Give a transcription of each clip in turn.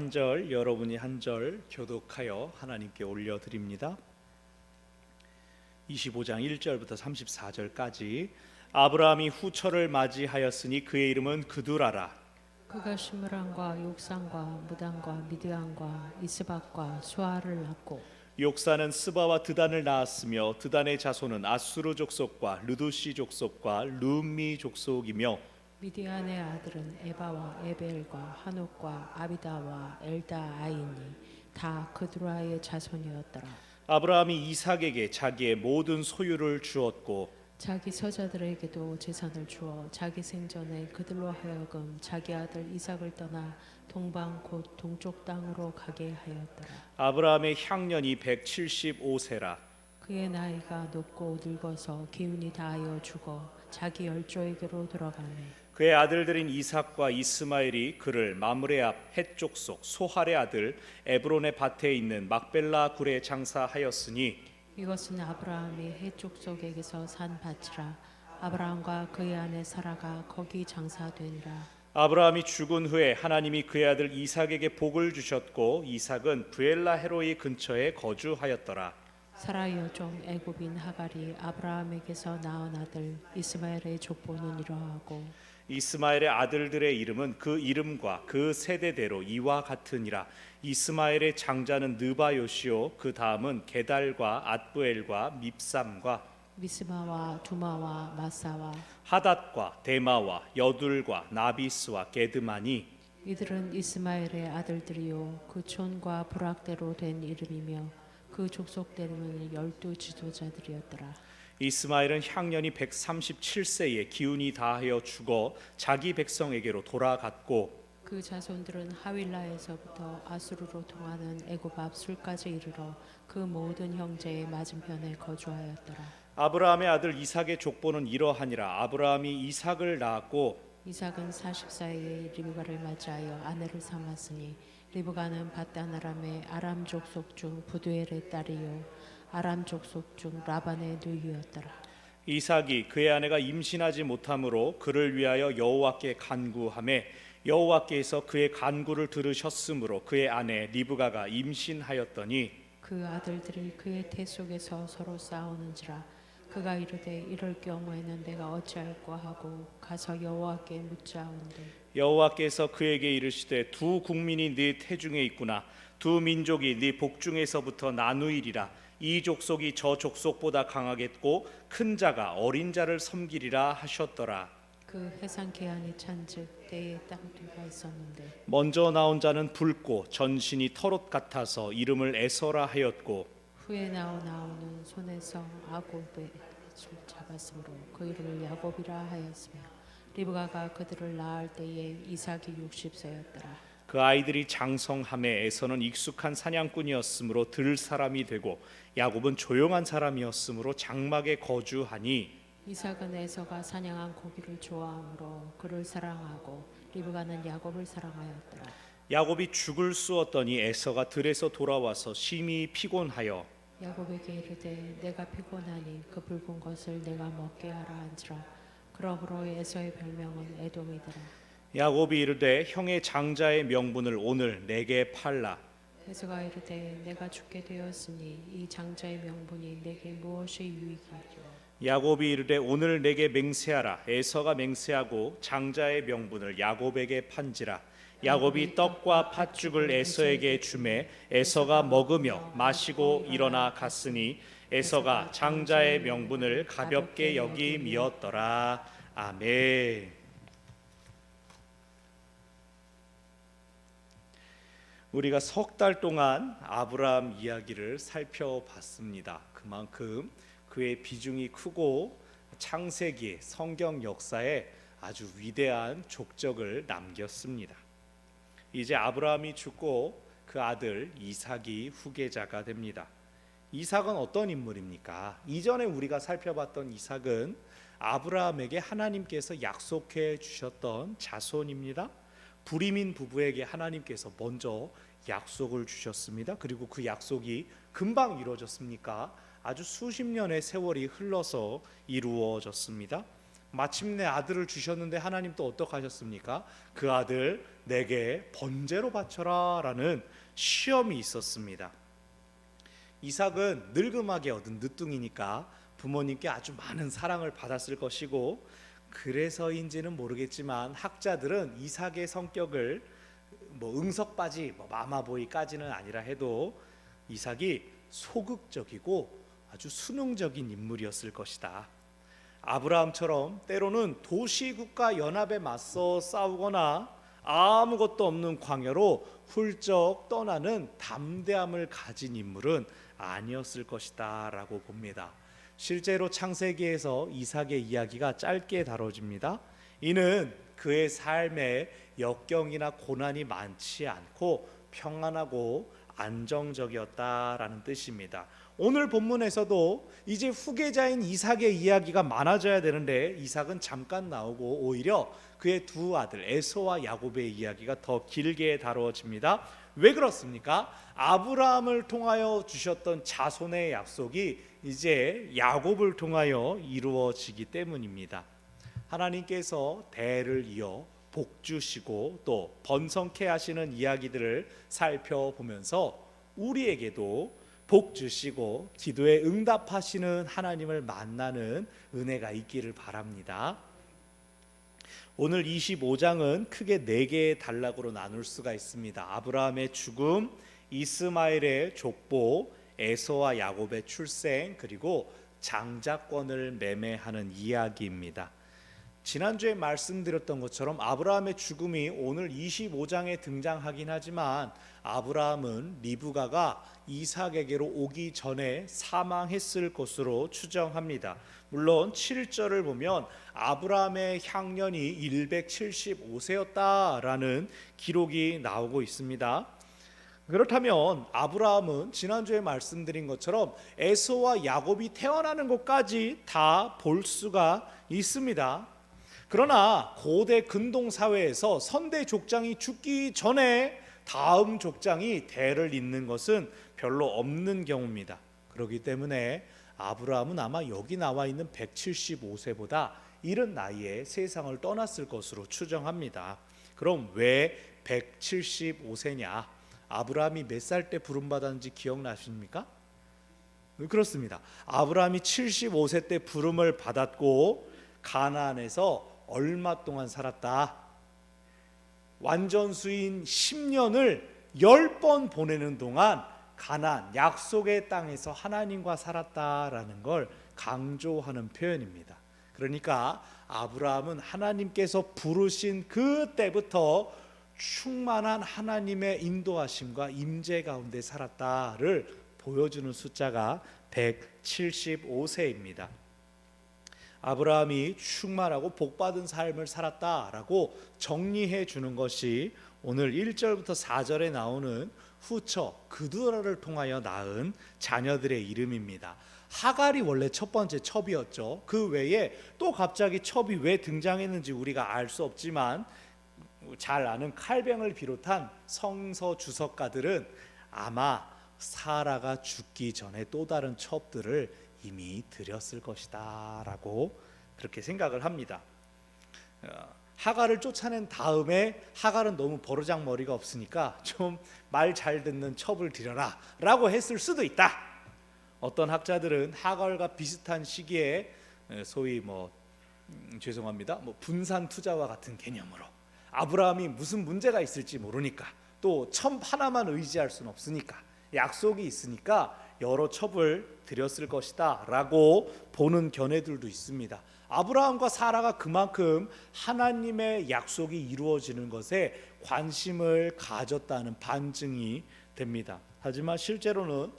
한 절, 여러분이 한 절 교독하여 하나님께 올려드립니다. 25장 1절부터 34절까지. 아브라함이 후처를 맞이하였으니 그의 이름은 그두라라. 그가 시므란과 욕산과 무단과 미디안과 이스박과 수아를 낳고 욕사는 스바와 드단을 낳았으며 드단의 자손은 아수르 족속과 르두시 족속과 룸미 족속이며 미디안의 아들은 에바와 에벨과 하녹과 아비다와 엘다아이니 다 그두라의 자손이었더라. 아브라함이 이삭에게 자기의 모든 소유를 주었고 자기 서자들에게도 재산을 주어 자기 생전에 그들로 하여금 자기 아들 이삭을 떠나 동방 곧 동쪽 땅으로 가게 하였더라. 아브라함의 향년이 175세라. 그의 나이가 높고 늙어서 기운이 다하여 죽어 자기 열조에게로 돌아가매 그의 아들들인 이삭과 이스마엘이 그를 마므레 앞 헷 족속 소할의 아들 에브론의 밭에 있는 막벨라 굴에 장사하였으니 이것은 아브라함이 해족 속에게서 산 밭이라. 아브라함과 그의 아내 사라가 거기 장사되니라. 아브라함이 죽은 후에 하나님이 그의 아들 이삭에게 복을 주셨고 이삭은 부엘라 헤로이 근처에 거주하였더라. 사라의 여종 애굽인 하갈이 아브라함에게서 낳은 아들 이스마엘의 족보는 이러하고 이스마엘의 아들들의 이름은 그 이름과 그 세대대로 이와 같으니라. 이스마엘의 장자는 느바요시요 그 다음은 게달과 앗부엘과 밉삼과 미스마와 두마와 마사와 하닷과 데마와 여둘과 나비스와 게드마니 이들은 이스마엘의 아들들이요 그 촌과 부락대로 된 이름이며 그 족속대로는 12 지도자들이었더라. 이스마엘은 향년이 137세에 기운이 다하여 죽어 자기 백성에게로 돌아갔고 그 자손들은 하윌라에서부터 아수르로 통하는 애굽 앞 술까지 이르러 그 모든 형제의 맞은편에 거주하였더라. 아브라함의 아들 이삭의 족보는 이러하니라. 아브라함이 이삭을 낳았고 이삭은 40세에 리브가를 맞이하여 아내를 삼았으니 리브가는 밧단 아람의 아람 족속 중 부두엘의 딸이요 아람 족속 중 라반의 누이였더라. 이삭이 그의 아내가 임신하지 못함으로 그를 위하여 여호와께 간구하매 여호와께서 그의 간구를 들으셨으므로 그의 아내 리브가가 임신하였더니 그 아들들이 그의 태 속에서 서로 싸우는지라. 그가 이르되 이럴 경우에는 내가 어찌할꼬 하고 가서 여호와께 묻자온대. 여호와께서 그에게 이르시되 두 국민이 네 태중에 있구나. 두 민족이 네 복중에서부터 나누이리라. 이 족속이 저 족속보다 강하겠고 큰 자가 어린 자를 섬기리라 하셨더라. 그 해상 계한이 찬즉 때에 땅두가 있었는데 먼저 나온 자는 붉고 전신이 털옷 같아서 이름을 에서라 하였고 후에 나오는 손에서 아곱의 줄 잡았으므로 그 이름을 야곱이라 하였으며 리브가가 그들을 낳을 때에 이삭이 60세였더라. 그 아이들이 장성함에 에서는 익숙한 사냥꾼이었으므로 들 사람이 되고 야곱은 조용한 사람이었으므로 장막에 거주하니 이삭은 에서가 사냥한 고기를 좋아하므로 그를 사랑하고 리브가는 야곱을 사랑하였더라. 야곱이 죽을 쑤었더니 에서가 들에서 돌아와서 심히 피곤하여 야곱에게 이르되 내가 피곤하니 그 붉은 것을 내가 먹게 하라 한지라. 그러므로 에서의 별명은 에돔이더라. 야곱이 이르되 형의 장자의 명분을 오늘 내게 팔라. 에서가 이르되 내가 죽게 되었으니 이 장자의 명분이 내게 무엇이 유익이뇨. 야곱이 이르되 오늘 내게 맹세하라. 에서가 맹세하고 장자의 명분을 야곱에게 판지라. 야곱이 떡과 팥죽을 에서에게 주매 에서가 먹으며 마시고 일어나 갔으니 에서가 장자의 명분을 가볍게 여김이었더라. 아멘. 우리가 석 달 동안 아브라함 이야기를 살펴봤습니다. 그만큼 그의 비중이 크고 창세기 성경 역사에 아주 위대한 족적을 남겼습니다. 이제 아브라함이 죽고 그 아들 이삭이 후계자가 됩니다. 이삭은 어떤 인물입니까? 이전에 우리가 살펴봤던 이삭은 아브라함에게 하나님께서 약속해 주셨던 자손입니다. 불임인 부부에게 하나님께서 먼저 약속을 주셨습니다. 그리고 그 약속이 금방 이루어졌습니까? 아주 수십 년의 세월이 흘러서 이루어졌습니다. 마침내 아들을 주셨는데 하나님 또 어떻게 하셨습니까? 그 아들 내게 번제로 바쳐라 라는 시험이 있었습니다. 이삭은 늙음하게 얻은 늦둥이니까 부모님께 아주 많은 사랑을 받았을 것이고, 그래서인지는 모르겠지만 학자들은 이삭의 성격을 응석바지 마마보이까지는 아니라 해도 이삭이 소극적이고 아주 순응적인 인물이었을 것이다. 아브라함처럼 때로는 도시국가 연합에 맞서 싸우거나 아무것도 없는 광야로 훌쩍 떠나는 담대함을 가진 인물은 아니었을 것이다 라고 봅니다. 실제로 창세기에서 이삭의 이야기가 짧게 다뤄집니다. 이는 그의 삶에 역경이나 고난이 많지 않고 평안하고 안정적이었다라는 뜻입니다. 오늘 본문에서도 이제 후계자인 이삭의 이야기가 많아져야 되는데 이삭은 잠깐 나오고 오히려 그의 두 아들 에서와 야곱의 이야기가 더 길게 다루어집니다. 왜 그렇습니까? 아브라함을 통하여 주셨던 자손의 약속이 이제 야곱을 통하여 이루어지기 때문입니다. 하나님께서 대를 이어 복 주시고 또 번성케 하시는 이야기들을 살펴보면서 우리에게도 복 주시고 기도에 응답하시는 하나님을 만나는 은혜가 있기를 바랍니다. 오늘 25장은 크게 4개의 단락으로 나눌 수가 있습니다. 아브라함의 죽음, 이스마엘의 족보, 에서와 야곱의 출생, 그리고 장자권을 매매하는 이야기입니다. 지난주에 말씀드렸던 것처럼 아브라함의 죽음이 오늘 25장에 등장하긴 하지만 아브라함은 리브가가 이삭에게로 오기 전에 사망했을 것으로 추정합니다. 물론 7절을 보면 아브라함의 향년이 175세였다라는 기록이 나오고 있습니다. 그렇다면 아브라함은 지난주에 말씀드린 것처럼 에서와 야곱이 태어나는 것까지 다 볼 수가 있습니다. 그러나 고대 근동 사회에서 선대 족장이 죽기 전에 다음 족장이 대를 잇는 것은 별로 없는 경우입니다. 그렇기 때문에 아브라함은 아마 여기 나와 있는 175세보다 이른 나이에 세상을 떠났을 것으로 추정합니다. 그럼 왜 175세냐? 아브라함이 몇 살 때 부름받았는지 기억나십니까? 그렇습니다. 아브라함이 75세 때 부름을 받았고 가나안에서 얼마 동안 살았다? 완전수인 10년을 10번 보내는 동안 가나안 약속의 땅에서 하나님과 살았다라는 걸 강조하는 표현입니다. 그러니까 아브라함은 하나님께서 부르신 그때부터 충만한 하나님의 인도하심과 임재 가운데 살았다를 보여주는 숫자가 175세입니다. 아브라함이 충만하고 복받은 삶을 살았다라고 정리해 주는 것이 오늘 1절부터 4절에 나오는 후처 그두라를 통하여 낳은 자녀들의 이름입니다. 하갈이 원래 첫 번째 첩이었죠. 그 외에 또 갑자기 첩이 왜 등장했는지 우리가 알 수 없지만 잘 아는 칼뱅을 비롯한 성서 주석가들은 아마 사라가 죽기 전에 또 다른 첩들을 이미 드렸을 것이다 라고 그렇게 생각을 합니다. 하갈을 쫓아낸 다음에 하갈은 너무 버르장머리가 없으니까 좀 말 잘 듣는 첩을 드려라 라고 했을 수도 있다. 어떤 학자들은 하갈과 비슷한 시기에 소위 죄송합니다, 분산 투자와 같은 개념으로 아브라함이 무슨 문제가 있을지 모르니까 또 첩 하나만 의지할 수는 없으니까 약속이 있으니까 여러 첩을 드렸을 것이다 라고 보는 견해들도 있습니다. 아브라함과 사라가 그만큼 하나님의 약속이 이루어지는 것에 관심을 가졌다는 반증이 됩니다. 하지만 실제로는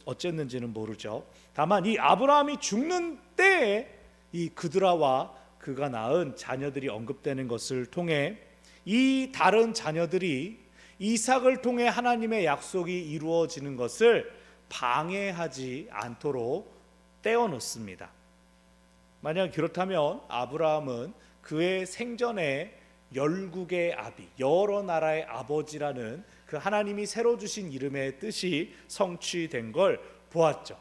어쨌는지는 모르죠. 다만 이 아브라함이 죽는 때에 이 그드라와 그가 낳은 자녀들이 언급되는 것을 통해 이 다른 자녀들이 이삭을 통해 하나님의 약속이 이루어지는 것을 방해하지 않도록 떼어놓습니다. 만약 그렇다면 아브라함은 그의 생전에 열국의 아비, 여러 나라의 아버지라는 그 하나님이 새로 주신 이름의 뜻이 성취된 걸 보았죠.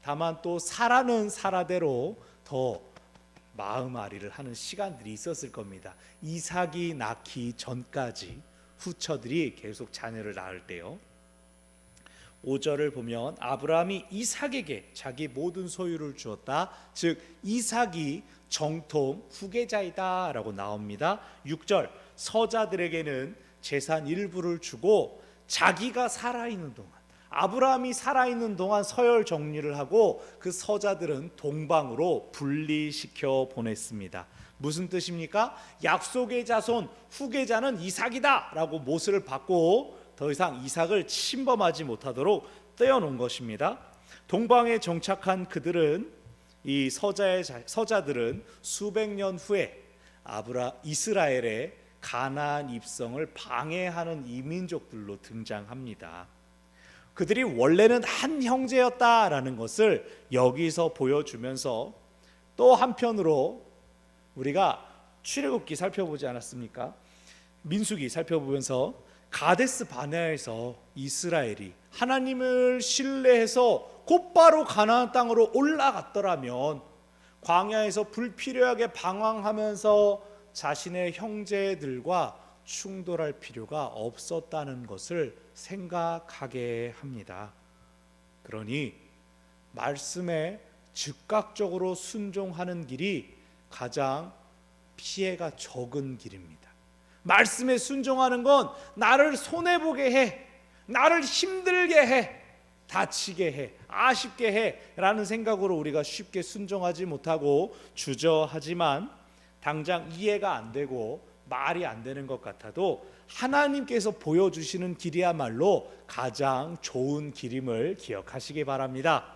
다만 또 사라는 사라대로 더 마음앓이를 하는 시간들이 있었을 겁니다. 이삭이 낳기 전까지 후처들이 계속 자녀를 낳을 때요. 5절을 보면 아브라함이 이삭에게 자기 모든 소유를 주었다. 즉 이삭이 정통 후계자이다 라고 나옵니다. 6절 서자들에게는 재산 일부를 주고 자기가 살아있는 동안, 아브라함이 살아있는 동안 서열 정리를 하고 그 서자들은 동방으로 분리시켜 보냈습니다. 무슨 뜻입니까? 약속의 자손 후계자는 이삭이다 라고 못을 받고 더 이상 이삭을 침범하지 못하도록 떼어놓은 것입니다. 동방에 정착한 그들은, 이 서자들은 수백 년 후에 이스라엘의 가나안 입성을 방해하는 이민족들로 등장합니다. 그들이 원래는 한 형제였다라는 것을 여기서 보여주면서, 또 한편으로 우리가 출애굽기 살펴보지 않았습니까? 민수기 살펴보면서 가데스 바네아에서 이스라엘이 하나님을 신뢰해서 곧바로 가나안 땅으로 올라갔더라면 광야에서 불필요하게 방황하면서 자신의 형제들과 충돌할 필요가 없었다는 것을 생각하게 합니다. 그러니 말씀에 즉각적으로 순종하는 길이 가장 피해가 적은 길입니다. 말씀에 순종하는 건 나를 손해보게 해, 나를 힘들게 해, 다치게 해, 아쉽게 해 라는 생각으로 우리가 쉽게 순종하지 못하고 주저하지만, 당장 이해가 안 되고 말이 안 되는 것 같아도 하나님께서 보여주시는 길이야말로 가장 좋은 길임을 기억하시기 바랍니다.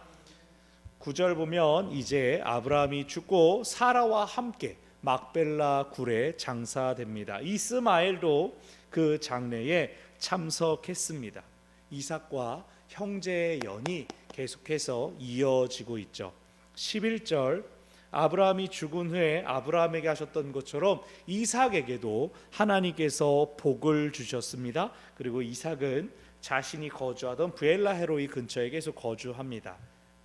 9절 보면 이제 아브라함이 죽고 사라와 함께 막벨라 굴에 장사됩니다. 이스마엘도 그 장례에 참석했습니다. 이삭과 형제의 연이 계속해서 이어지고 있죠. 11절 아브라함이 죽은 후에 아브라함에게 하셨던 것처럼 이삭에게도 하나님께서 복을 주셨습니다. 그리고 이삭은 자신이 거주하던 브엘라헤로이 근처에 계속 거주합니다.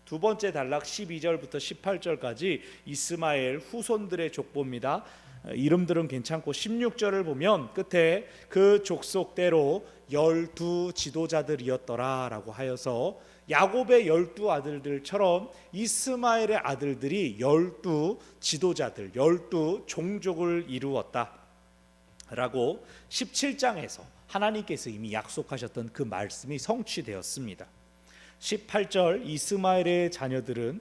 두 번째 단락 12절부터 18절까지 이스마엘 후손들의 족보입니다. 이름들은 괜찮고 16절을 보면 끝에 그 족속대로 12 지도자들이었더라 라고 하여서 야곱의 12 아들들처럼 이스마엘의 아들들이 12 지도자들, 12 종족을 이루었다 라고 17장에서 하나님께서 이미 약속하셨던 그 말씀이 성취되었습니다. 18절 이스마엘의 자녀들은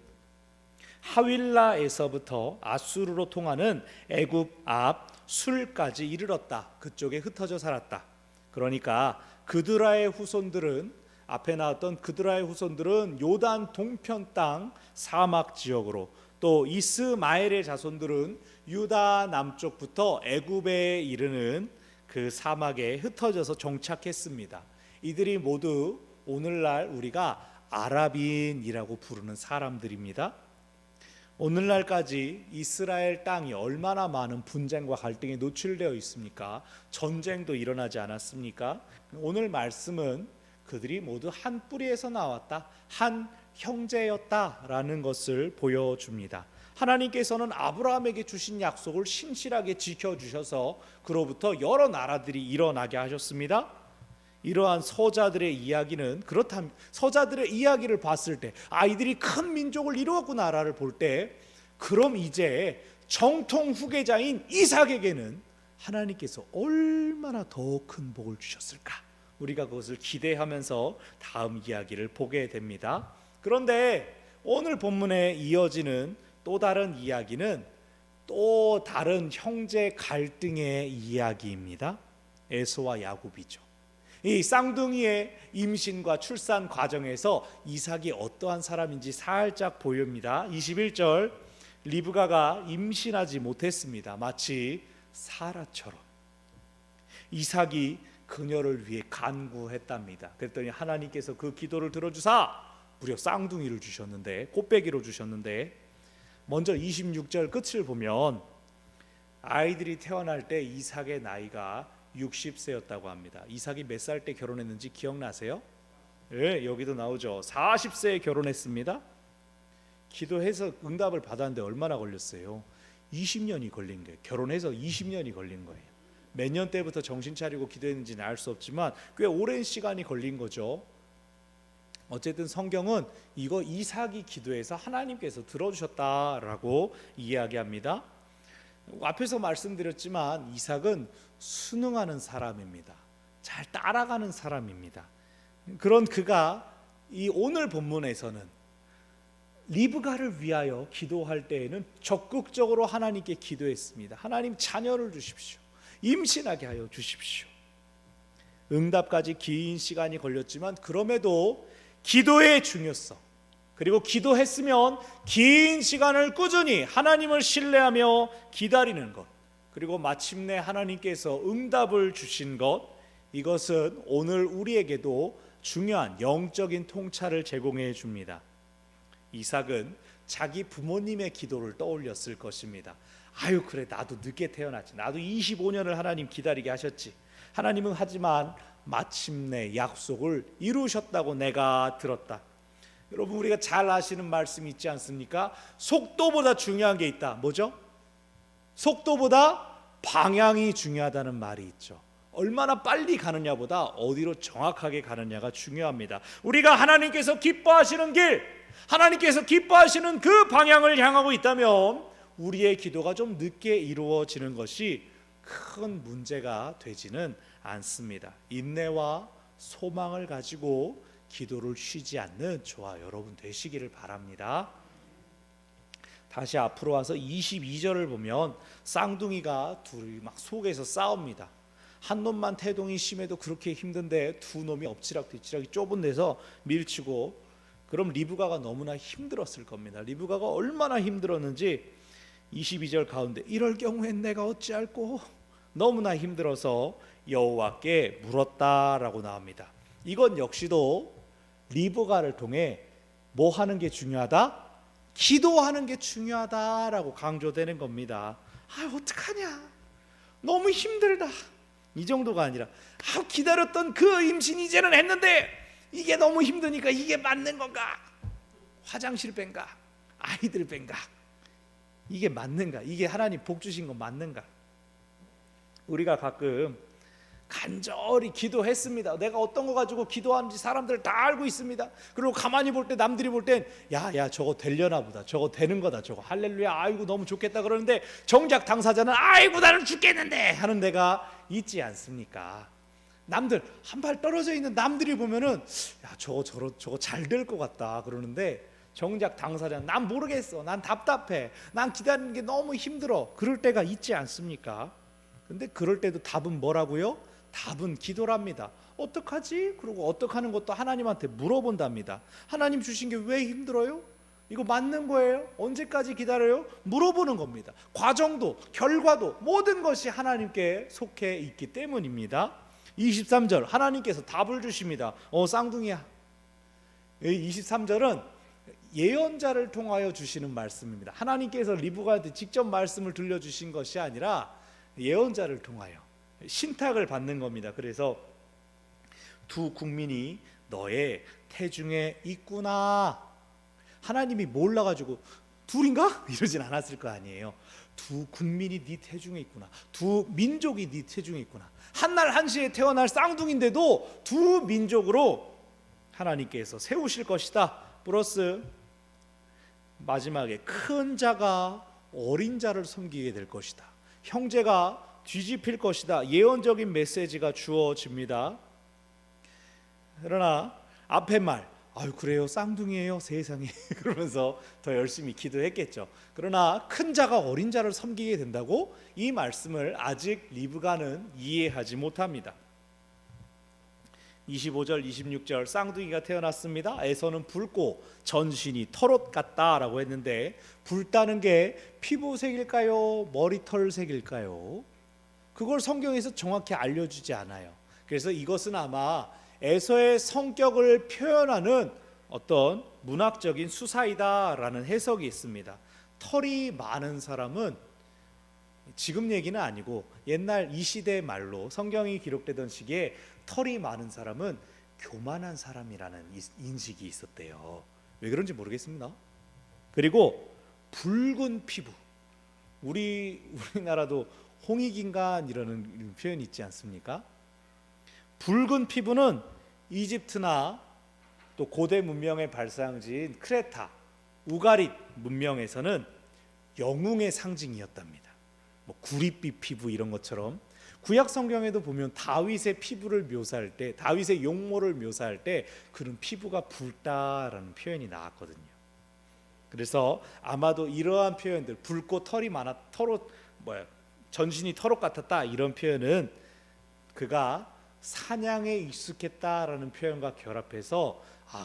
하윌라에서부터 아수르로 통하는 애굽 앞 술까지 이르렀다. 그쪽에 흩어져 살았다. 그러니까 그드라의 후손들은, 앞에 나왔던 그드라의 후손들은 요단 동편 땅 사막 지역으로, 또 이스마엘의 자손들은 유다 남쪽부터 애굽에 이르는 그 사막에 흩어져서 정착했습니다. 이들이 모두 오늘날 우리가 아랍인이라고 부르는 사람들입니다. 오늘날까지 이스라엘 땅이 얼마나 많은 분쟁과 갈등에 노출되어 있습니까? 전쟁도 일어나지 않았습니까? 오늘 말씀은 그들이 모두 한 뿌리에서 나왔다, 한 형제였다라는 것을 보여줍니다. 하나님께서는 아브라함에게 주신 약속을 신실하게 지켜주셔서 그로부터 여러 나라들이 일어나게 하셨습니다. 이러한 서자들의 이야기는, 그렇다면 서자들의 이야기를 봤을 때 아이들이 큰 민족을 이루었구나라를 볼 때, 그럼 이제 정통 후계자인 이삭에게는 하나님께서 얼마나 더 큰 복을 주셨을까? 우리가 그것을 기대하면서 다음 이야기를 보게 됩니다. 그런데 오늘 본문에 이어지는 또 다른 이야기는 또 다른 형제 갈등의 이야기입니다. 에서와 야곱이죠. 이 쌍둥이의 임신과 출산 과정에서 이삭이 어떠한 사람인지 살짝 보입니다. 21절 리브가가 임신하지 못했습니다. 마치 사라처럼 이삭이 그녀를 위해 간구했답니다. 그랬더니 하나님께서 그 기도를 들어주사 무려 쌍둥이를 주셨는데, 꽃배기로 주셨는데, 먼저 26절 끝을 보면 아이들이 태어날 때 이삭의 나이가 60세였다고 합니다. 이삭이 몇 살 때 결혼했는지 기억나세요? 네, 여기도 나오죠. 40세에 결혼했습니다. 기도해서 응답을 받았는데 얼마나 걸렸어요? 20년이 걸린 거예요. 결혼해서 20년이 걸린 거예요. 몇 년 때부터 정신 차리고 기도했는지는 알 수 없지만 꽤 오랜 시간이 걸린 거죠. 어쨌든 성경은 이거 이삭이 기도해서 하나님께서 들어주셨다라고 이야기합니다. 앞에서 말씀드렸지만 이삭은 순응하는 사람입니다. 잘 따라가는 사람입니다. 그런 그가 이 오늘 본문에서는 리브가를 위하여 기도할 때에는 적극적으로 하나님께 기도했습니다. 하나님 자녀를 주십시오. 임신하게 하여 주십시오. 응답까지 긴 시간이 걸렸지만 그럼에도 기도의 중요성, 그리고 기도했으면 긴 시간을 꾸준히 하나님을 신뢰하며 기다리는 것, 그리고 마침내 하나님께서 응답을 주신 것, 이것은 오늘 우리에게도 중요한 영적인 통찰을 제공해 줍니다. 이삭은 자기 부모님의 기도를 떠올렸을 것입니다. 아유 그래 나도 늦게 태어났지. 나도 25년을 하나님 기다리게 하셨지. 하나님은 하지만 마침내 약속을 이루셨다고 내가 들었다. 여러분 우리가 잘 아시는 말씀이 있지 않습니까? 속도보다 중요한 게 있다. 뭐죠? 속도보다 방향이 중요하다는 말이 있죠. 얼마나 빨리 가느냐보다 어디로 정확하게 가느냐가 중요합니다. 우리가 하나님께서 기뻐하시는 길, 하나님께서 기뻐하시는 그 방향을 향하고 있다면 우리의 기도가 좀 늦게 이루어지는 것이 큰 문제가 되지는 않습니다. 인내와 소망을 가지고 기도를 쉬지 않는 저와 여러분 되시기를 바랍니다. 다시 앞으로 와서 22절을 보면 쌍둥이가 둘이 막 속에서 싸웁니다. 한 놈만 태동이 심해도 그렇게 힘든데 두 놈이 엎치락뒤치락이 좁은 데서 밀치고, 그럼 리브가가 너무나 힘들었을 겁니다. 리브가가 얼마나 힘들었는지 22절 가운데 이럴 경우엔 내가 어찌할꼬, 너무나 힘들어서 여호와께 물었다라고 나옵니다. 이건 역시도 리브가를 통해 뭐 하는 게 중요하다? 기도하는 게 중요하다라고 강조되는 겁니다. 아 어떡하냐, 너무 힘들다, 이 정도가 아니라 기다렸던 그 임신 이제는 했는데 이게 너무 힘드니까 이게 맞는 건가? 화장실 뺀가? 아이들 뺀가? 이게 맞는가? 이게 하나님 복 주신 거 맞는가? 우리가 가끔 간절히 기도했습니다. 내가 어떤 거 가지고 기도하는지 사람들 다 알고 있습니다. 그리고 가만히 볼 때 남들이 볼 땐 야 저거 되려나 보다, 저거 되는 거다, 저거 할렐루야 아이고 너무 좋겠다 그러는데 정작 당사자는 아이고 나는 죽겠는데 하는 데가 있지 않습니까? 남들 한 발 떨어져 있는 남들이 보면은 야 저거 잘 될 것 같다 그러는데 정작 당사자는 난 모르겠어, 난 답답해, 난 기다리는 게 너무 힘들어, 그럴 때가 있지 않습니까? 근데 그럴 때도 답은 뭐라고요? 답은 기도랍니다. 어떡하지? 그리고 어떡하는 것도 하나님한테 물어본답니다. 하나님 주신 게 왜 힘들어요? 이거 맞는 거예요? 언제까지 기다려요? 물어보는 겁니다. 과정도 결과도 모든 것이 하나님께 속해 있기 때문입니다. 23절 하나님께서 답을 주십니다. 쌍둥이야. 23절은 예언자를 통하여 주시는 말씀입니다. 하나님께서 리브가한테 직접 말씀을 들려주신 것이 아니라 예언자를 통하여 신탁을 받는 겁니다. 그래서 두 국민이 너의 태중에 있구나. 하나님이 몰라가지고 둘인가? 이러진 않았을 거 아니에요. 두 국민이 네 태중에 있구나. 두 민족이 네 태중에 있구나. 한날 한시에 태어날 쌍둥이인데도 두 민족으로 하나님께서 세우실 것이다. 플러스 마지막에 큰 자가 어린 자를 섬기게 될 것이다. 형제가 뒤집힐 것이다. 예언적인 메시지가 주어집니다. 그러나 앞에 말 아유 그래요 쌍둥이에요 세상에 그러면서 더 열심히 기도했겠죠. 그러나 큰 자가 어린 자를 섬기게 된다고 이 말씀을 아직 리브가는 이해하지 못합니다. 25절 26절 쌍둥이가 태어났습니다. 에서는 붉고 전신이 털옷 같다라고 했는데 붉다는 게 피부색일까요? 머리털색일까요? 그걸 성경에서 정확히 알려주지 않아요. 그래서 이것은 아마 에서의 성격을 표현하는 어떤 문학적인 수사이다라는 해석이 있습니다. 털이 많은 사람은 지금 얘기는 아니고 옛날 이 시대 말로 성경이 기록되던 시기에 털이 많은 사람은 교만한 사람이라는 인식이 있었대요. 왜 그런지 모르겠습니다. 그리고 붉은 피부, 우리나라도 홍익인간이라는 표현이 있지 않습니까? 붉은 피부는 이집트나 또 고대 문명의 발상지인 크레타, 우가릿 문명에서는 영웅의 상징이었답니다. 뭐 구릿빛 피부 이런 것처럼 구약 성경에도 보면 다윗의 피부를 묘사할 때, 다윗의 용모를 묘사할 때 그런 피부가 붉다라는 표현이 나왔거든요. 그래서 아마도 이러한 표현들, 붉고 털이 많아, 전신이 털옷 같았다 이런 표현은 그가 사냥에 익숙했다라는 표현과 결합해서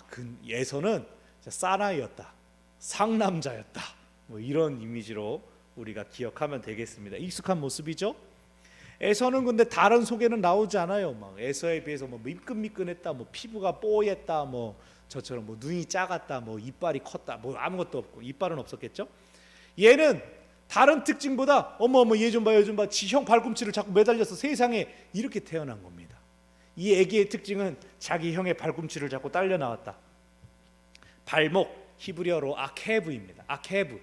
그 에서는 사나이였다, 상남자였다, 뭐 이런 이미지로 우리가 기억하면 되겠습니다. 익숙한 모습이죠. 에서는 근데 다른 소개는 나오지 않아요. 막 에서에 비해서 뭐 미끈미끈했다, 뭐 피부가 뽀얗다, 뭐 저처럼 뭐 눈이 작았다, 뭐 이빨이 컸다, 뭐 아무것도 없고, 이빨은 없었겠죠. 얘는 다른 특징보다 어머 얘 좀 봐, 얘 좀 봐, 지형 발꿈치를 자꾸 매달려서 세상에 이렇게 태어난 겁니다. 이 애기의 특징은 자기 형의 발꿈치를 자꾸 딸려 나왔다. 발목 히브리어로 아케브입니다. 아케브,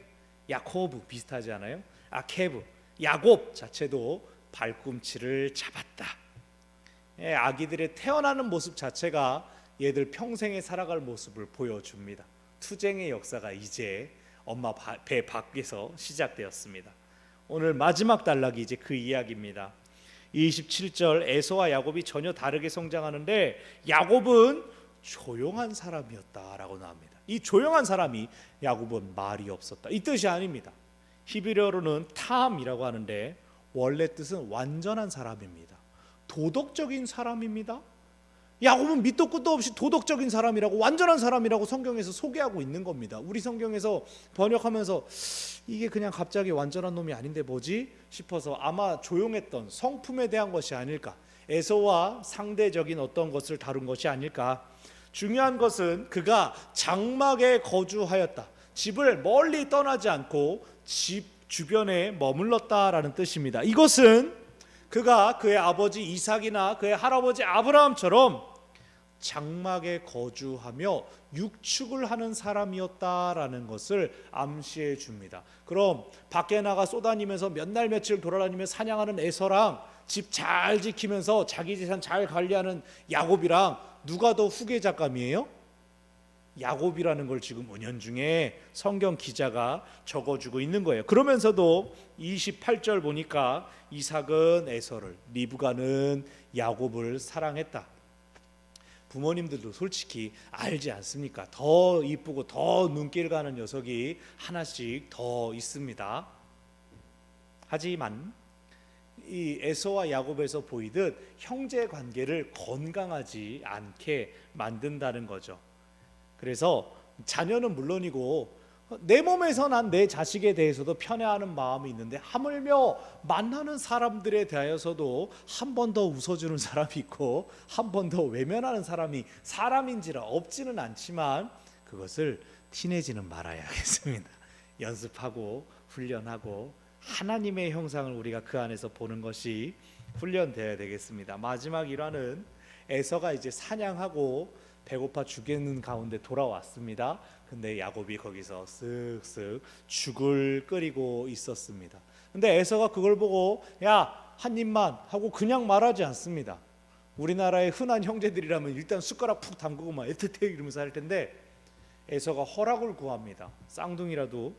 야코브 비슷하지 않아요? 아케브, 야곱 자체도 발꿈치를 잡았다. 아기들의 태어나는 모습 자체가 얘들 평생에 살아갈 모습을 보여줍니다. 투쟁의 역사가 이제 엄마 배 밖에서 시작되었습니다. 오늘 마지막 단락이 이제 그 이야기입니다. 27절 에서와 야곱이 전혀 다르게 성장하는데 야곱은 조용한 사람이었다라고 나옵니다. 이 조용한 사람이 야곱은 말이 없었다 이 뜻이 아닙니다. 히브리어로는 탐이라고 하는데 원래 뜻은 완전한 사람입니다. 도덕적인 사람입니다. 야곱은 밑도 끝도 없이 도덕적인 사람이라고, 완전한 사람이라고 성경에서 소개하고 있는 겁니다. 우리 성경에서 번역하면서 이게 그냥 갑자기 완전한 놈이 아닌데 뭐지 싶어서 아마 조용했던 성품에 대한 것이 아닐까, 에서와 상대적인 어떤 것을 다룬 것이 아닐까. 중요한 것은 그가 장막에 거주하였다, 집을 멀리 떠나지 않고 집 주변에 머물렀다라는 뜻입니다. 이것은 그가 그의 아버지 이삭이나 그의 할아버지 아브라함처럼 장막에 거주하며 육축을 하는 사람이었다라는 것을 암시해 줍니다. 그럼 밖에 나가 쏘다니면서 몇 날 며칠 돌아다니며 사냥하는 에서랑 집 잘 지키면서 자기 재산 잘 관리하는 야곱이랑 누가 더 후계자감이에요? 야곱이라는 걸 지금 은연중에 성경 기자가 적어주고 있는 거예요. 그러면서도 28절 보니까 이삭은 에서를, 리브가는 야곱을 사랑했다. 부모님들도 솔직히 알지 않습니까? 더 이쁘고 더 눈길 가는 녀석이 하나씩 더 있습니다. 하지만 이 에서와 야곱에서 보이듯 형제 관계를 건강하지 않게 만든다는 거죠. 그래서 자녀는 물론이고 내 몸에서 난 내 자식에 대해서도 편애하는 마음이 있는데 하물며 만나는 사람들에 대하여서도 한 번 더 웃어주는 사람이 있고 한 번 더 외면하는 사람이 사람인지라 없지는 않지만 그것을 티내지는 말아야겠습니다. 연습하고 훈련하고 하나님의 형상을 우리가 그 안에서 보는 것이 훈련되어야 되겠습니다. 마지막 일화는 에서가 이제 사냥하고 배고파 죽겠는 가운데 돌아왔습니다. 근데 야곱이 거기서 쓱쓱 죽을 끓이고 있었습니다. 근데 에서가 그걸 보고 야, 한 입만 하고 그냥 말하지 않습니다. 우리나라의 흔한 형제들이라면 일단 숟가락 푹 담그고 막 애틋해 이러면서 할 텐데 에서가 허락을 구합니다. 쌍둥이라도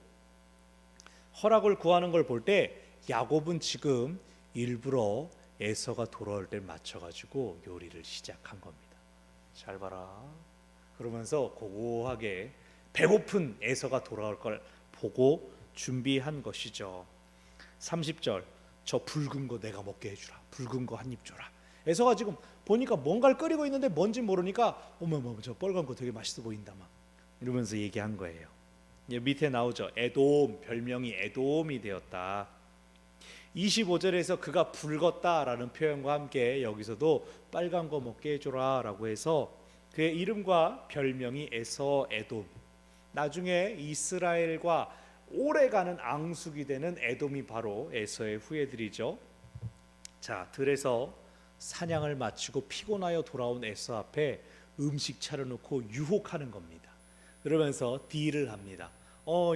허락을 구하는 걸 볼 때 야곱은 지금 일부러 에서가 돌아올 때 맞춰가지고 요리를 시작한 겁니다. 잘 봐라. 그러면서 고고하게 배고픈 에서가 돌아올 걸 보고 준비한 것이죠. 30절 저 붉은 거 내가 먹게 해주라. 붉은 거 한 입 줘라. 에서가 지금 보니까 뭔가를 끓이고 있는데 뭔지 모르니까 어머 저 빨간 거 되게 맛있어 보인다 막 이러면서 얘기한 거예요. 밑에 나오죠. 에돔, 별명이 에돔이 되었다. 25절에서 그가 붉었다라는 표현과 함께 여기서도 빨간 거 먹게 해줘라 라고 해서 그의 이름과 별명이 에서 에돔, 나중에 이스라엘과 오래가는 앙숙이 되는 에돔이 바로 에서의 후예들이죠. 자, 들에서 사냥을 마치고 피곤하여 돌아온 에서 앞에 음식 차려놓고 유혹하는 겁니다. 그러면서 딜을 합니다.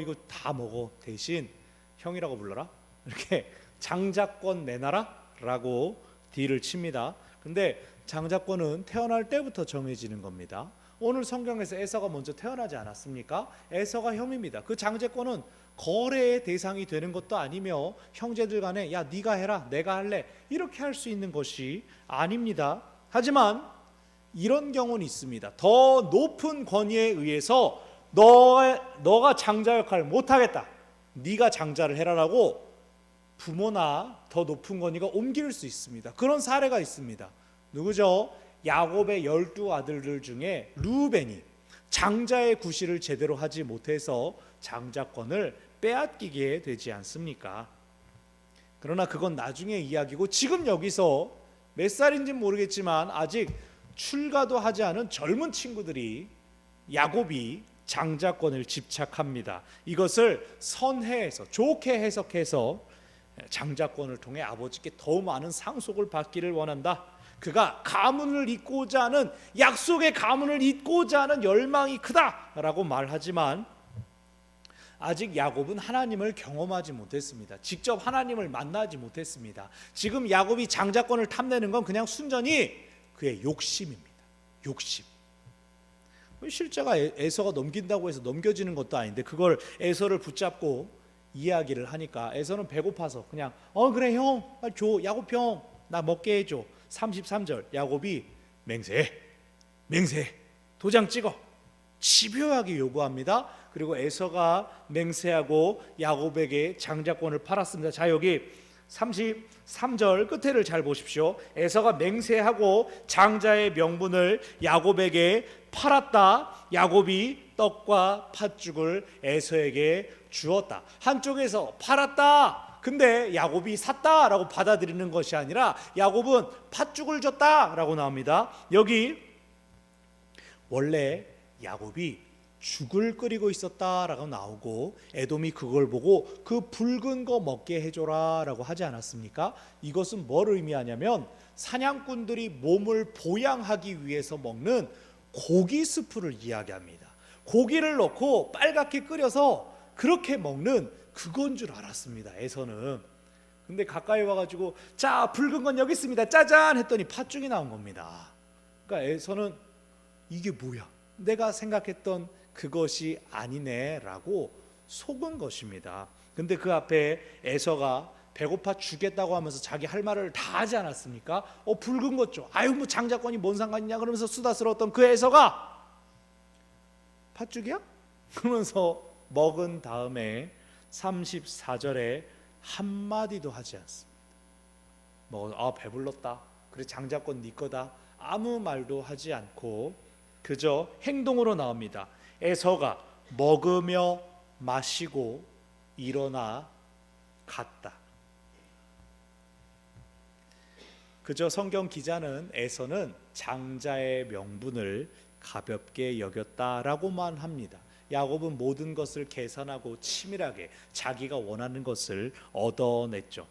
이거 다 먹어. 대신 형이라고 불러라. 이렇게 장자권 내놔라 라고 딜을 칩니다. 근데 장자권은 태어날 때부터 정해지는 겁니다. 오늘 성경에서 에서가 먼저 태어나지 않았습니까? 에서가 형입니다. 그 장자권은 거래의 대상이 되는 것도 아니며 형제들 간에 야 네가 해라 내가 할래 이렇게 할 수 있는 것이 아닙니다. 하지만 이런 경우는 있습니다. 더 높은 권위에 의해서 너가 장자 역할을 못하겠다, 네가 장자를 해라라고 부모나 더 높은 권위가 옮길 수 있습니다. 그런 사례가 있습니다. 누구죠? 야곱의 12아들들 중에 루벤이 장자의 구실을 제대로 하지 못해서 장자권을 빼앗기게 되지 않습니까? 그러나 그건 나중의 이야기고, 지금 여기서 몇 살인지는 모르겠지만 아직 출가도 하지 않은 젊은 친구들이 야곱이 장자권을 집착합니다. 이것을 선해해서 좋게 해석해서 장자권을 통해 아버지께 더 많은 상속을 받기를 원한다. 그가 가문을 잇고자 하는, 약속의 가문을 잇고자 하는 열망이 크다라고 말하지만 아직 야곱은 하나님을 경험하지 못했습니다. 직접 하나님을 만나지 못했습니다. 지금 야곱이 장자권을 탐내는 건 그냥 순전히 그의 욕심입니다. 욕심. 실제가 에서가 넘긴다고 해서 넘겨지는 것도 아닌데 그걸 에서를 붙잡고 이야기를 하니까 에서는 배고파서 그냥 그래 형 줘, 야곱 형 나 먹게 해줘. 33절 야곱이 맹세해 도장 찍어 집요하게 요구합니다. 그리고 에서가 맹세하고 야곱에게 장자권을 팔았습니다. 자, 여기 33절 끝에를 잘 보십시오. 에서가 맹세하고 장자의 명분을 야곱에게 팔았다. 야곱이 떡과 팥죽을 에서에게 주었다. 한쪽에서 팔았다, 근데 야곱이 샀다라고 받아들이는 것이 아니라 야곱은 팥죽을 줬다라고 나옵니다. 여기 원래 야곱이 죽을 끓이고 있었다라고 나오고 에돔이 그걸 보고 그 붉은 거 먹게 해줘라라고 하지 않았습니까? 이것은 뭘 의미하냐면 사냥꾼들이 몸을 보양하기 위해서 먹는 고기 스프를 이야기합니다. 고기를 넣고 빨갛게 끓여서 그렇게 먹는 그건 줄 알았습니다, 에서는. 근데 가까이 와가지고 자, 붉은 건 여기 있습니다, 짜잔 했더니 팥죽이 나온 겁니다. 그러니까 에서는 이게 뭐야, 내가 생각했던 그것이 아니네 라고 속은 것입니다. 근데 그 앞에 에서가 배고파 죽겠다고 하면서 자기 할 말을 다 하지 않았습니까? 붉은 것 줘, 아유 뭐 장자권이 뭔 상관이냐 그러면서 수다스러웠던 그 에서가 팥죽이야? 그러면서 먹은 다음에 34절에 한마디도 하지 않습니다. 배불렀다, 그래 장자권 네 거다, 아무 말도 하지 않고 그저 행동으로 나옵니다. 에서가 먹으며 마시고 일어나 갔다. 그저 성경 기자는 에서는 장자의 명분을 가볍게 여겼다라고만 합니다. 야곱은 모든 것을 계산하고 치밀하게 자기가 원하는 것을 얻어냈죠.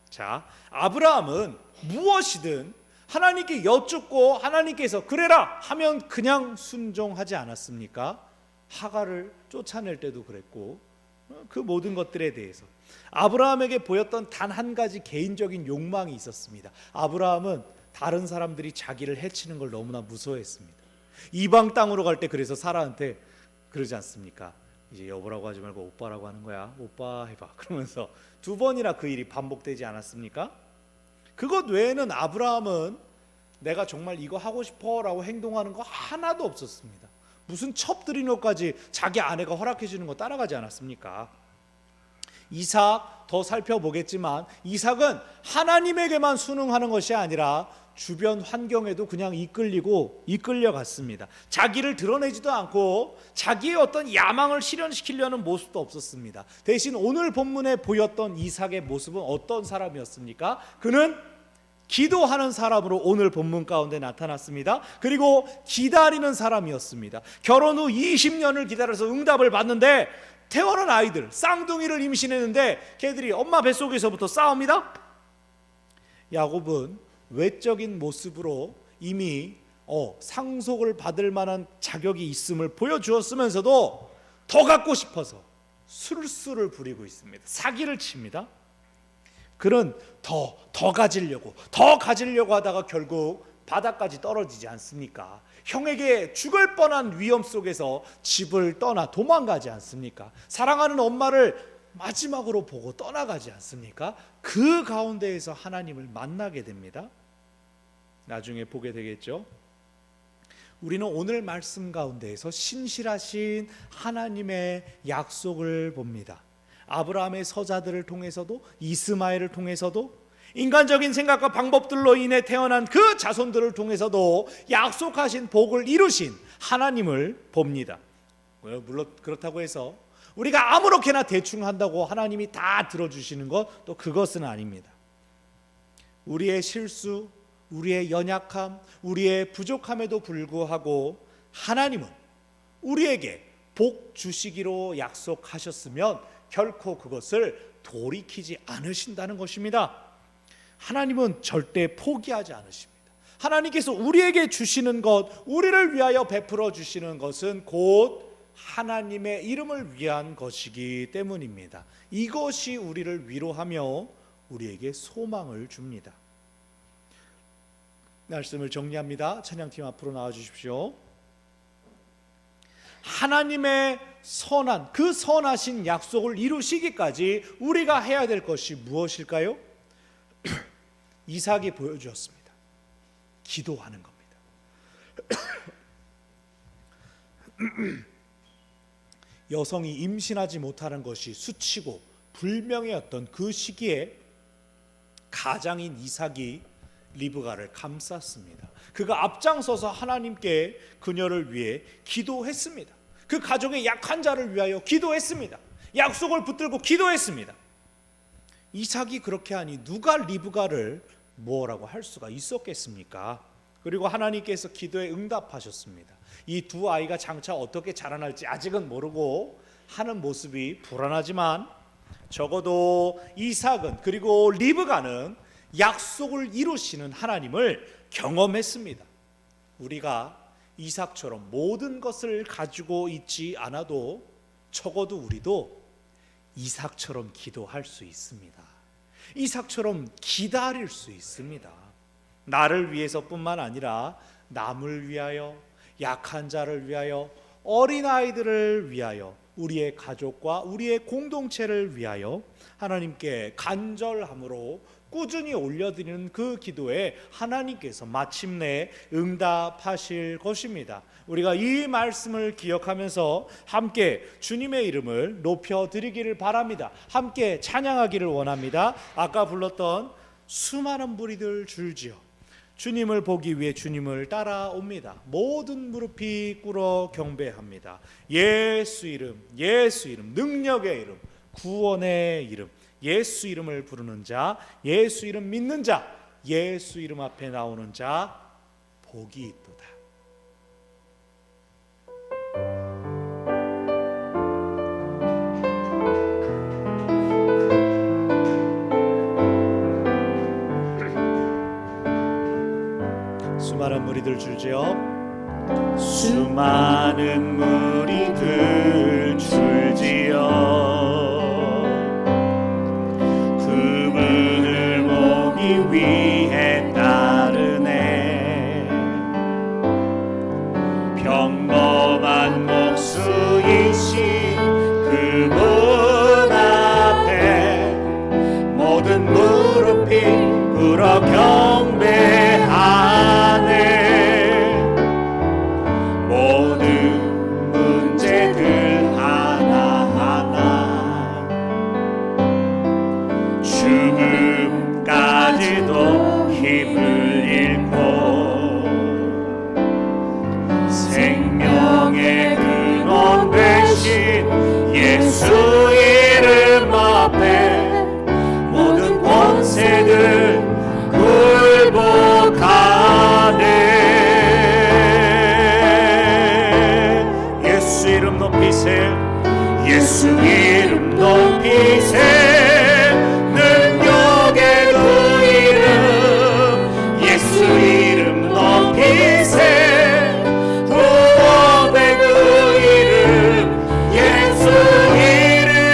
자, 아브라함은 무엇이든 하나님께 여쭙고 하나님께서 그래라 하면 그냥 순종하지 않았습니까? 하갈을 쫓아낼 때도 그랬고, 그 모든 것들에 대해서 아브라함에게 보였던 단 한 가지 개인적인 욕망이 있었습니다. 아브라함은 다른 사람들이 자기를 해치는 걸 너무나 무서워했습니다. 이방 땅으로 갈 때 그래서 사라한테 그러지 않습니까? 이제 여보라고 하지 말고 오빠라고 하는 거야, 오빠 해봐 그러면서 2번이나 그 일이 반복되지 않았습니까? 그것 외에는 아브라함은 내가 정말 이거 하고 싶어 라고 행동하는 거 하나도 없었습니다. 무슨 첩 들인 것까지 자기 아내가 허락해 주는 거 따라가지 않았습니까? 이삭 더 살펴보겠지만 이삭은 하나님에게만 순응하는 것이 아니라 주변 환경에도 그냥 이끌려갔습니다. 자기를 드러내지도 않고 자기의 어떤 야망을 실현시키려는 모습도 없었습니다. 대신 오늘 본문에 보였던 이삭의 모습은 어떤 사람이었습니까? 그는 기도하는 사람으로 오늘 본문 가운데 나타났습니다. 그리고 기다리는 사람이었습니다. 결혼 후 20년을 기다려서 응답을 받는데 태어난 아이들 쌍둥이를 임신했는데 걔들이 엄마 뱃속에서부터 싸웁니다. 야곱은 외적인 모습으로 이미 상속을 받을 만한 자격이 있음을 보여주었으면서도 더 갖고 싶어서 술수를 부리고 있습니다. 사기를 칩니다. 그는 더 가지려고 하다가 결국 바닥까지 떨어지지 않습니까? 형에게 죽을 뻔한 위험 속에서 집을 떠나 도망가지 않습니까? 사랑하는 엄마를 마지막으로 보고 떠나가지 않습니까? 그 가운데에서 하나님을 만나게 됩니다. 나중에 보게 되겠죠. 우리는 오늘 말씀 가운데에서 신실하신 하나님의 약속을 봅니다. 아브라함의 서자들을 통해서도, 이스마엘을 통해서도, 인간적인 생각과 방법들로 인해 태어난 그 자손들을 통해서도 약속하신 복을 이루신 하나님을 봅니다. 물론 그렇다고 해서 우리가 아무렇게나 대충 한다고 하나님이 다 들어주시는 것, 또 그것은 아닙니다. 우리의 실수, 우리의 연약함, 우리의 부족함에도 불구하고 하나님은 우리에게 복 주시기로 약속하셨으면 결코 그것을 돌이키지 않으신다는 것입니다. 하나님은 절대 포기하지 않으십니다. 하나님께서 우리에게 주시는 것, 우리를 위하여 베풀어 주시는 것은 곧 하나님의 이름을 위한 것이기 때문입니다. 이것이 우리를 위로하며 우리에게 소망을 줍니다. 말씀을 정리합니다. 찬양팀 앞으로 나와 주십시오. 하나님의 선한, 그 선하신 약속을 이루시기까지 우리가 해야 될 것이 무엇일까요? 이삭이 보여주었습니다. 기도하는 겁니다. 여성이 임신하지 못하는 것이 수치고 불명예였던 그 시기에 가장인 이삭이 리브가를 감쌌습니다. 그가 앞장서서 하나님께 그녀를 위해 기도했습니다. 그 가족의 약한 자를 위하여 기도했습니다. 약속을 붙들고 기도했습니다. 이삭이 그렇게 하니 누가 리브가를 뭐라고 할 수가 있었겠습니까? 그리고 하나님께서 기도에 응답하셨습니다. 이 두 아이가 장차 어떻게 자라날지 아직은 모르고 하는 모습이 불안하지만 적어도 이삭은, 그리고 리브가는 약속을 이루시는 하나님을 경험했습니다. 우리가 이삭처럼 모든 것을 가지고 있지 않아도 적어도 우리도 이삭처럼 기도할 수 있습니다. 이삭처럼 기다릴 수 있습니다. 나를 위해서뿐만 아니라 남을 위하여, 약한 자를 위하여, 어린아이들을 위하여, 우리의 가족과 우리의 공동체를 위하여 하나님께 간절함으로 꾸준히 올려드리는 그 기도에 하나님께서 마침내 응답하실 것입니다. 우리가 이 말씀을 기억하면서 함께 주님의 이름을 높여드리기를 바랍니다. 함께 찬양하기를 원합니다. 아까 불렀던 수많은 무리들 줄지어 주님을 보기 위해 주님을 따라옵니다. 모든 무릎이 꿇어 경배합니다. 예수 이름, 예수 이름, 능력의 이름, 구원의 이름, 예수 이름을 부르는 자, 예수 이름 믿는 자, 예수 이름 앞에 나오는 자 복이 있도다. 수많은 무리들 줄지어 수많은 무리들 줄지어 그분을 보기 위해 따르네. 평범한 목수이신 그분 앞에 모든 무릎이 꿇어 경배하네. 모든 문제들 하나하나 죽음까지도 힘을 잃고 생명의 근원 되신 예수 이름 앞에 모든 권세들 굴복하네. 예수 이름 높이세, 예수 이름 높이세. 능력의 그 이름, 예수 이름 높이세. 구원의 그 이름, 예수 이름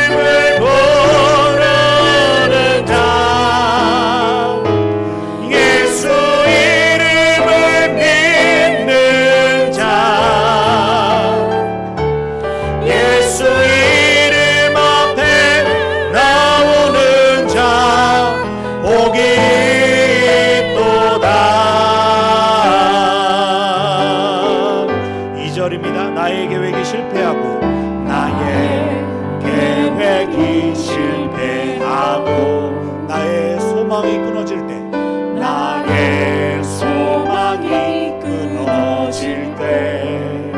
2절입니다. 나의 계획이 실패하고 나의 계획이 실패하고 나의 소망이 끊어질 때 나의 소망이 끊어질 때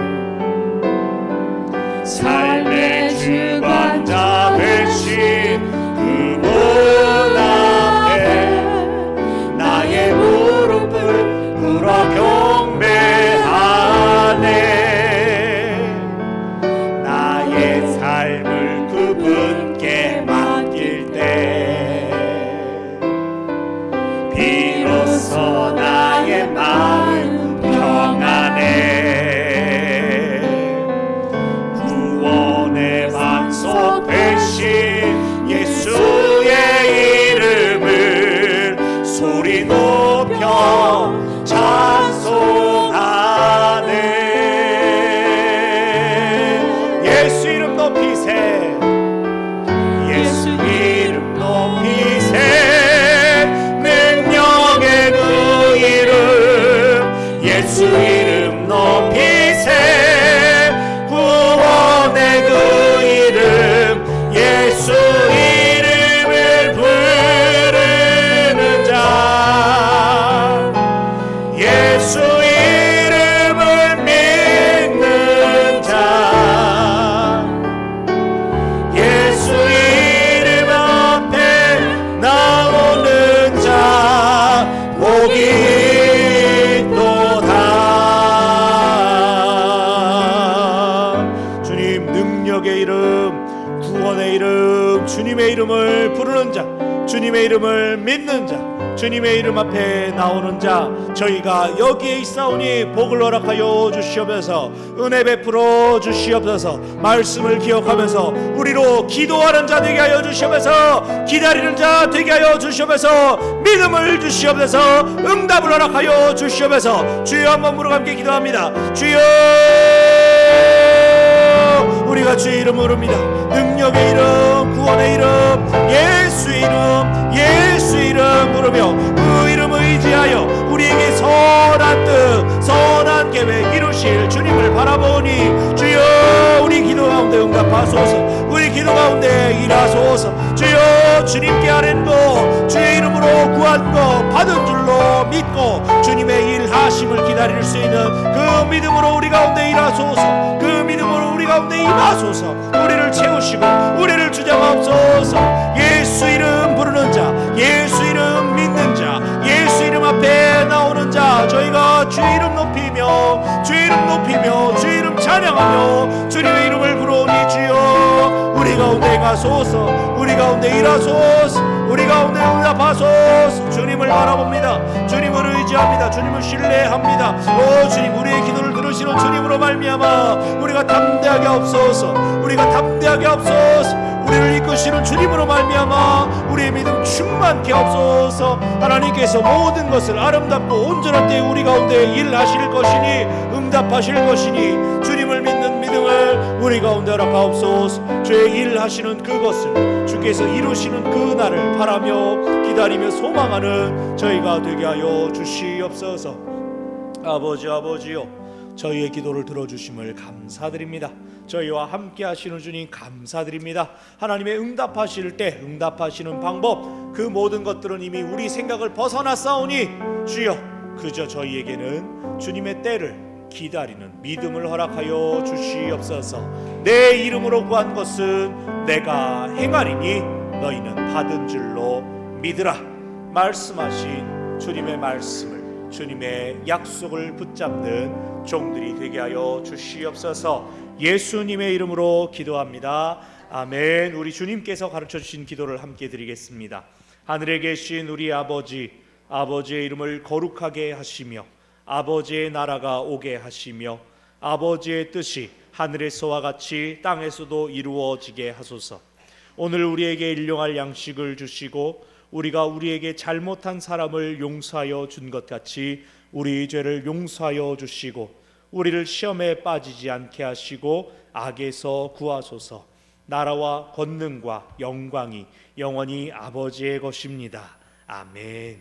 삶의 주관자 되신 그분 앞에 나의 무릎을 꿇어 경배하네. 나의 삶을 그분께 맡길 때 비로소 나의 마음 평안해. 구원의 반석 되신 예수의 이름을 소리 높여 찬송하네. 예수 이름 높이세. 예수 이름 높이세. 능력의 그 이름 예수 이름 높이세. 구원의 그 이름 예수 이름을 부르는 자 예수 이름을 믿는 자 예수 이름 앞에 나오는 자 복이 있도다. 주님 능력의 이름 구원의 이름 주님의 이름을 부르는 자 주님의 이름을 믿는 자 주님의 이름 앞에 나오는 자 저희가 여기에 있사오니 복을 허락하여 주시옵소서. 은혜 베풀어 주시옵소서. 말씀을 기억하면서 우리로 기도하는 자 되게 하여 주시옵소서. 기다리는 자 되게 하여 주시옵소서. 믿음을 주시옵소서. 응답을 허락하여 주시옵소서. 주여 한번 무릎 함께 기도합니다. 주여 우리가 주의 이름 부릅니다. 능력의 이름 구원의 이름 예수 이름 예수 이름 부르며 그 이름 의지하여 우리에게 선한 뜻 선한 계획 이루실 주님을 바라보니 주여 우리 기도 가운데 응답하소서. 우리 기도 가운데 일하소서. 주여 주님께 아뢰는 것 주의 이름으로 구한 것 받은 줄로 믿고 주님의 일하심을 기다릴 수 있는 그 믿음으로 우리 가운데 일하소서. 그 믿음으로 우리 가운데 임하소서. 우리를 채우시고 우리를 주장하옵소서. 예수 이름 부르는 자 예수 이름 믿는 자 예수 이름 앞에 나오는 자 저희가 주의 이름 높이며 주의 이름 높이며 주의 이름 찬양하며 주님의 이름을 부르니 주여 우리 가운데 가소서. 우리 가운데 일하소서. 우리 가운데 응답하소서. 주님을 바라봅니다. 주님을 의지합니다. 주님을 신뢰합니다. 오 주님 우리의 기도를 들으시는 주님으로 말미암아 우리가 담대하게 없소서. 우리가 담대하게 없소서. 우리를 이끄시는 주님으로 말미암아 우리의 믿음 충만케 없소서. 하나님께서 모든 것을 아름답고 온전한 때에 우리 가운데 일하실 것이니 응답하실 것이니 주님을 믿는 믿음을 우리 가운데 허락하옵소서. 주의 일하시는 그것을 주께서 이루시는 그 날을 바라며 기다리며 소망하는 저희가 되게 하여 주시옵소서. 아버지요 저희의 기도를 들어주심을 감사드립니다. 저희와 함께 하시는 주님 감사드립니다. 하나님의 응답하실 때 응답하시는 방법 그 모든 것들은 이미 우리 생각을 벗어났사오니 주여 그저 저희에게는 주님의 때를 기다리는 믿음을 허락하여 주시옵소서. 내 이름으로 구한 것은 내가 행하리니 너희는 받은 줄로 믿으라. 말씀하신 주님의 말씀을 주님의 약속을 붙잡는 종들이 되게 하여 주시옵소서. 예수님의 이름으로 기도합니다. 아멘. 우리 주님께서 가르쳐 주신 기도를 함께 드리겠습니다. 하늘에 계신 우리 아버지, 아버지의 이름을 거룩하게 하시며 아버지의 나라가 오게 하시며 아버지의 뜻이 하늘에서와 같이 땅에서도 이루어지게 하소서. 오늘 우리에게 일용할 양식을 주시고 우리가 우리에게 잘못한 사람을 용서하여 준 것 같이 우리 죄를 용서하여 주시고 우리를 시험에 빠지지 않게 하시고 악에서 구하소서. 나라와 권능과 영광이 영원히 아버지의 것입니다. 아멘.